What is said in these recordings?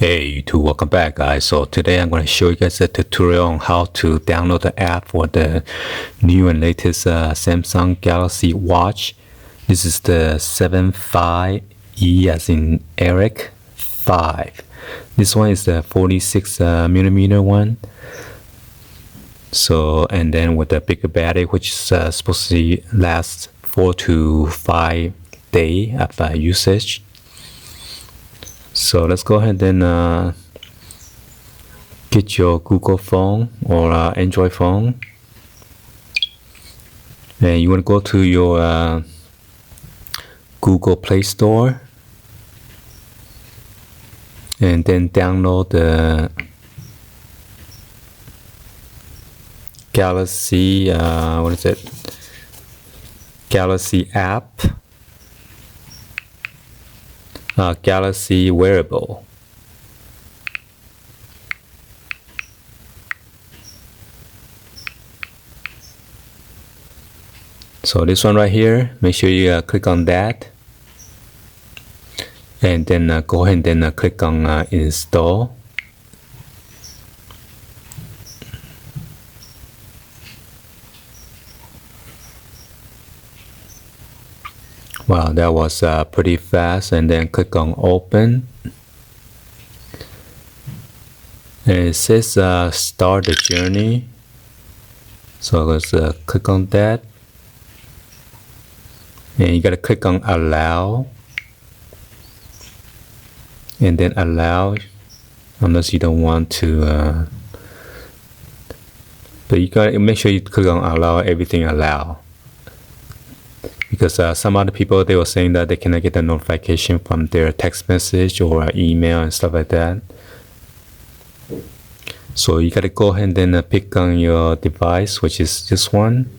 Hey YouTube, welcome back guys. So today I'm going to show you guys a tutorial on how to download the app for the new and latest Samsung Galaxy Watch. This is the 75E as in Eric 5. This one is the 46mm one. So, and then with the bigger battery, which is supposed to last 4 to 5 days of usage. So let's go ahead and get your Google phone or Android phone, and you want to go to your Google Play Store and then download the Galaxy Galaxy app, Galaxy wearable. So this one right here, make sure you click on that, and then go ahead and click on install. Wow, that was pretty fast. And then click on open, and it says start the journey. So let's click on that, and you gotta click on allow, and then allow unless you don't want to, but you gotta make sure you click on allow everything, allow. Because some other people, they were saying that they cannot get the notification from their text message or email and stuff like that. So you gotta go ahead and pick on your device, which is this one.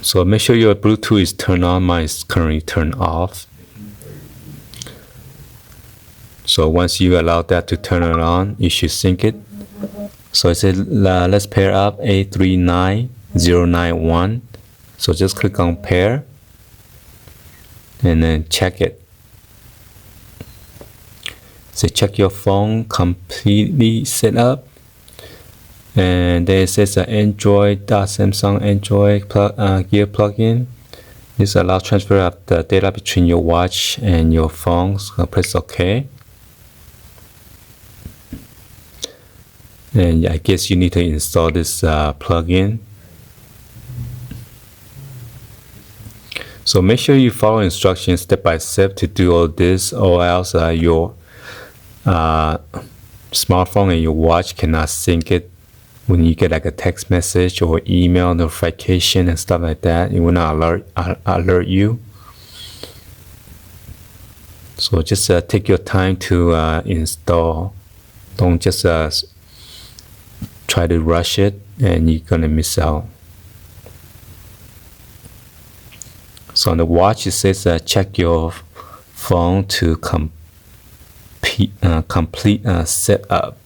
So make sure your Bluetooth is turned on. Mine is currently turned off. So once you allow that to turn it on, you should sync it. So it said let's pair up 839091. So just click on pair and then check it. So check your phone completely set up, and then it says Android.Samsung Android Gear plugin. This allows transfer of the data between your watch and your phone. So press OK. And I guess you need to install this plugin. So make sure you follow instructions step by step to do all this, or else your smartphone and your watch cannot sync it when you get like a text message or email notification and stuff like that. It will not alert you. So just take your time to install. Don't just try to rush it, and you're gonna miss out. So on the watch, it says check your phone to complete setup.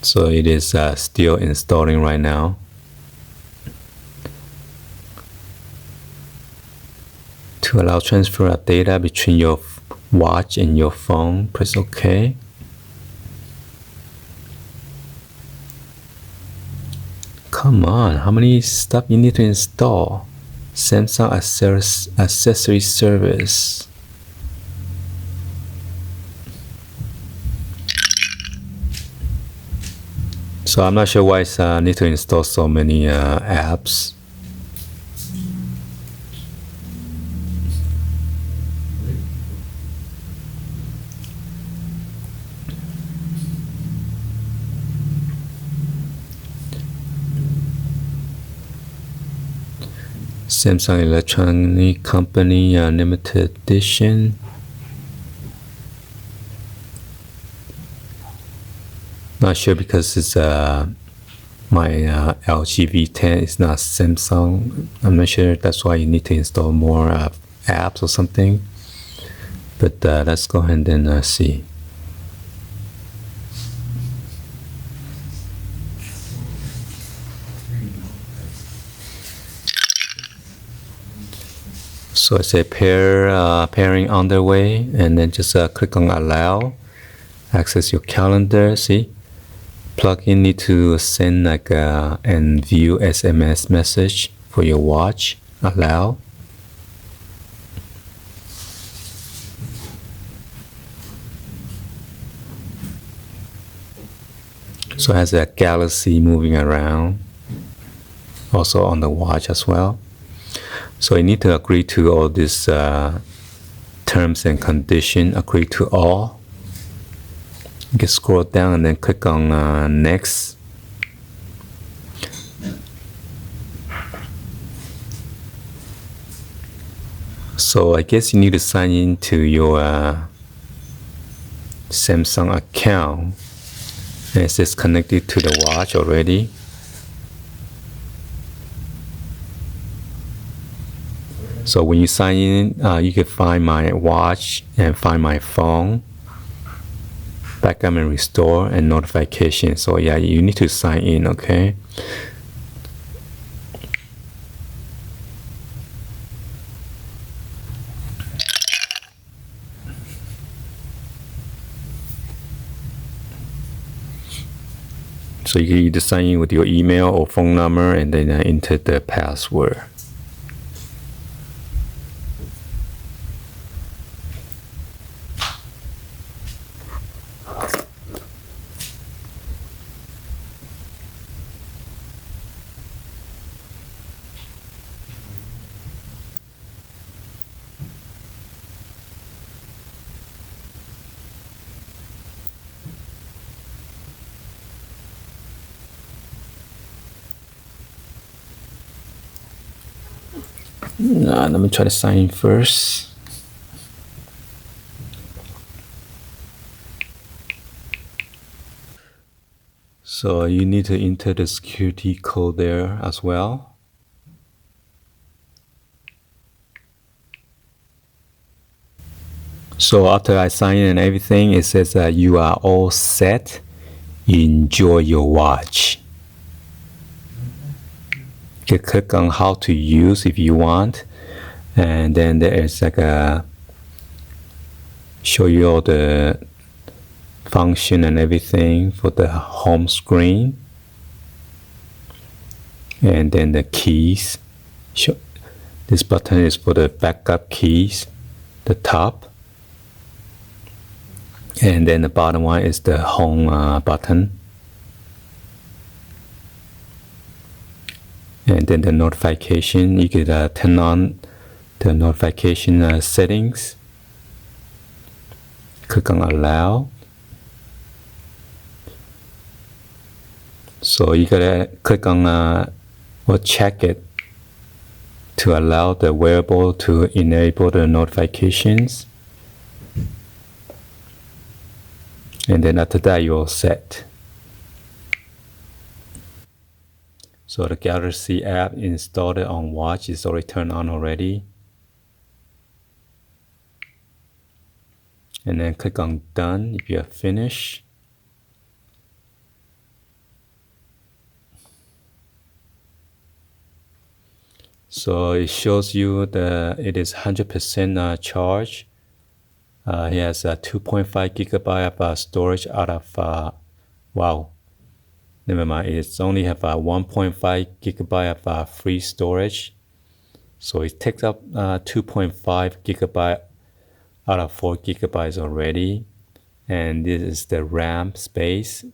So it is still installing right now. To allow transfer of data between your watch and your phone, press OK. Come on, how many stuff you need to install? Samsung accessory service. So I'm not sure why it's need to install so many apps. Samsung Electronic Company limited edition. Not sure because it's my LG V10 is not Samsung. I'm not sure, that's why you need to install more apps or something. But let's go ahead and see. So I say pairing underway, and then just click on allow. Access your calendar. See, plugin need to send like and view SMS message for your watch. Allow. So it has a galaxy moving around, also on the watch as well. So you need to agree to all these terms and conditions. Agree to all. You can scroll down and then click on next. So I guess you need to sign into your Samsung account. And it says connected to the watch already. So when you sign in, you can find my watch and find my phone, backup and restore, and notification. So yeah, you need to sign in, okay? So you can either sign in with your email or phone number and then enter the password. Let me try to sign in first. So you need to enter the security code there as well. So after I sign in and everything, it says that you are all set. Enjoy your watch. You can click on how to use if you want, and then there is like a show you all the function and everything for the home screen, and then the keys. This button is for the backup keys, the top, and then the bottom one is the home button. And then the notification, you could turn on the notification settings. Click on allow. So you gotta click on or check it to allow the wearable to enable the notifications. And then after that, you're set. So the Galaxy app installed on watch is already turned on already. And then click on done if you are finished. So it shows you it is 100% charge. It has 2.5 gigabyte of storage out of, wow, never mind. It's only have 1.5 gigabyte of free storage. So it takes up 2.5 gigabyte out of 4 gigabytes already. And this is the RAM space,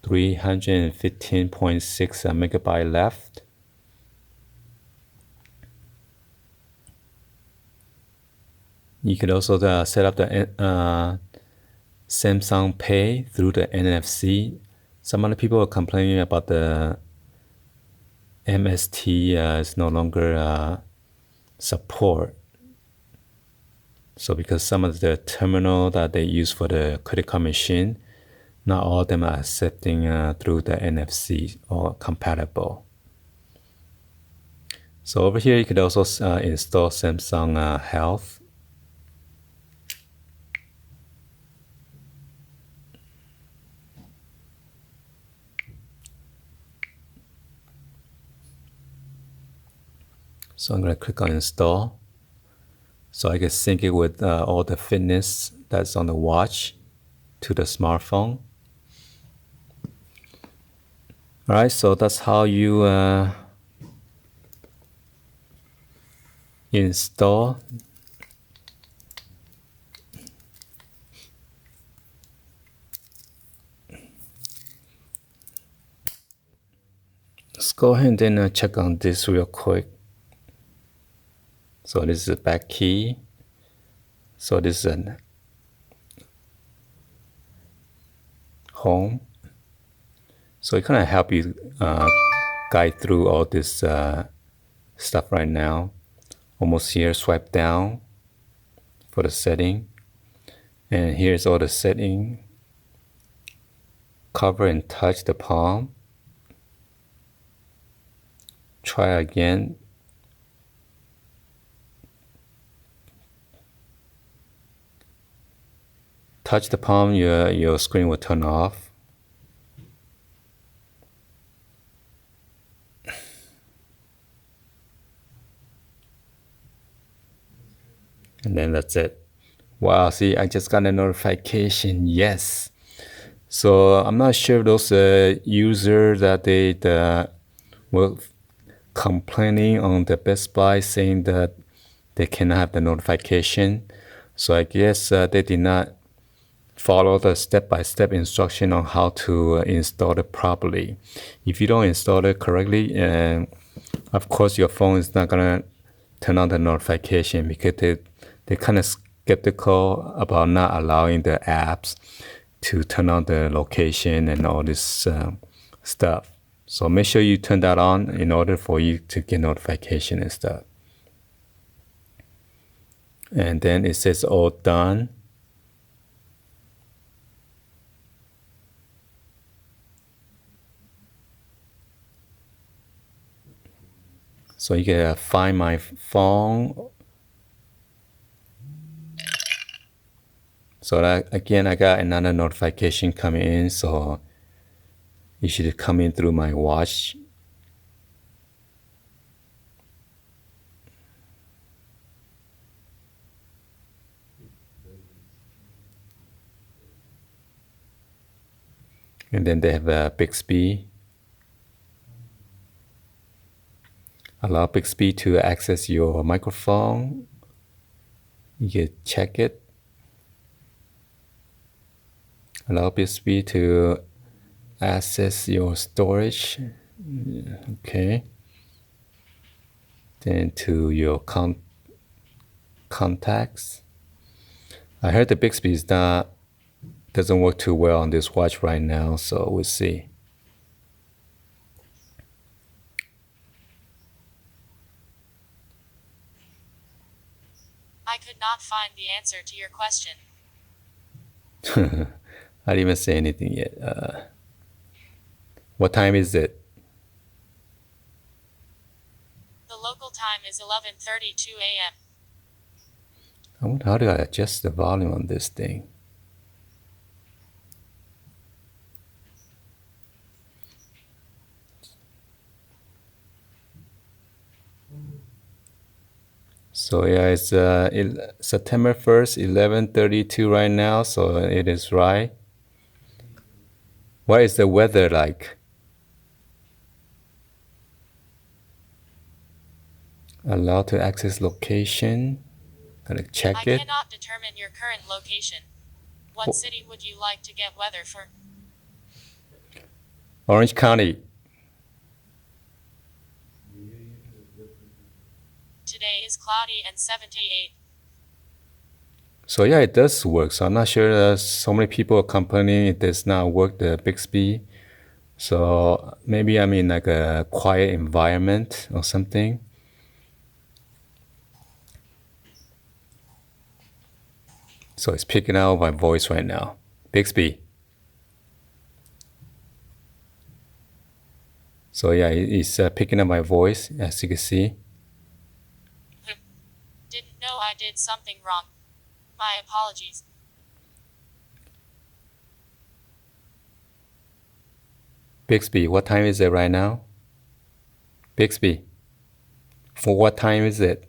315.6 megabyte left. You could also set up the Samsung Pay through the NFC. Some other people are complaining about the MST is no longer support. So because some of the terminal that they use for the credit card machine, not all of them are accepting through the NFC or compatible. So over here, you could also install Samsung Health. So I'm going to click on install. So I can sync it with all the fitness that's on the watch to the smartphone. All right, so that's how you install. Let's go ahead and then check on this real quick. So this is the back key. So this is a home. So it kind of help you guide through all this stuff right now. Almost here, swipe down for the setting. And here's all the setting. Cover and touch the palm. Try again. Touch the palm, your screen will turn off. And then that's it. Wow, see, I just got a notification. Yes. So I'm not sure those users that they were complaining on the Best Buy saying that they cannot have the notification. So I guess they did not follow the step-by-step instruction on how to install it properly. If you don't install it correctly, of course your phone is not gonna turn on the notification because they're kind of skeptical about not allowing the apps to turn on the location and all this stuff. So make sure you turn that on in order for you to get notification and stuff. And then it says all done. So you can find my phone. So that, again, I got another notification coming in. So it should come in through my watch. And then they have a Bixby. Allow Bixby to access your microphone. You can check it. Allow Bixby to access your storage. Okay. Then to your contacts. I heard the Bixby doesn't work too well on this watch right now, so we'll see. I could not find the answer to your question. I didn't even say anything yet. What time is it? The local time is 11:32 a.m. I wonder how do I adjust the volume on this thing? So yeah, it's September 1st, 11:32 right now, so it is right. What is the weather like? Allow to access location. Gotta check it. I cannot determine your current location. What city would you like to get weather for? Orange County. Today is cloudy and 78. So yeah, it does work. So I'm not sure so many people are complaining it does not work, the Bixby. So maybe I'm in like a quiet environment or something. So it's picking out my voice right now. Bixby. So yeah, it's picking up my voice, as you can see. Didn't know I did something wrong. My apologies. Bixby, what time is it right now? Bixby, for what time is it?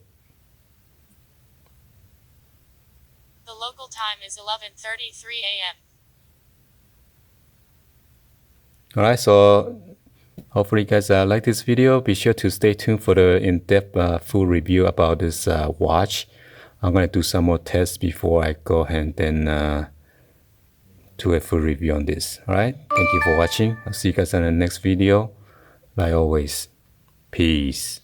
is 11:33 a.m. Alright, so hopefully you guys like this video. Be sure to stay tuned for the in-depth full review about this watch. I'm going to do some more tests before I go ahead and then do a full review on this. Alright, thank you for watching. I'll see you guys in the next video. Like always, peace.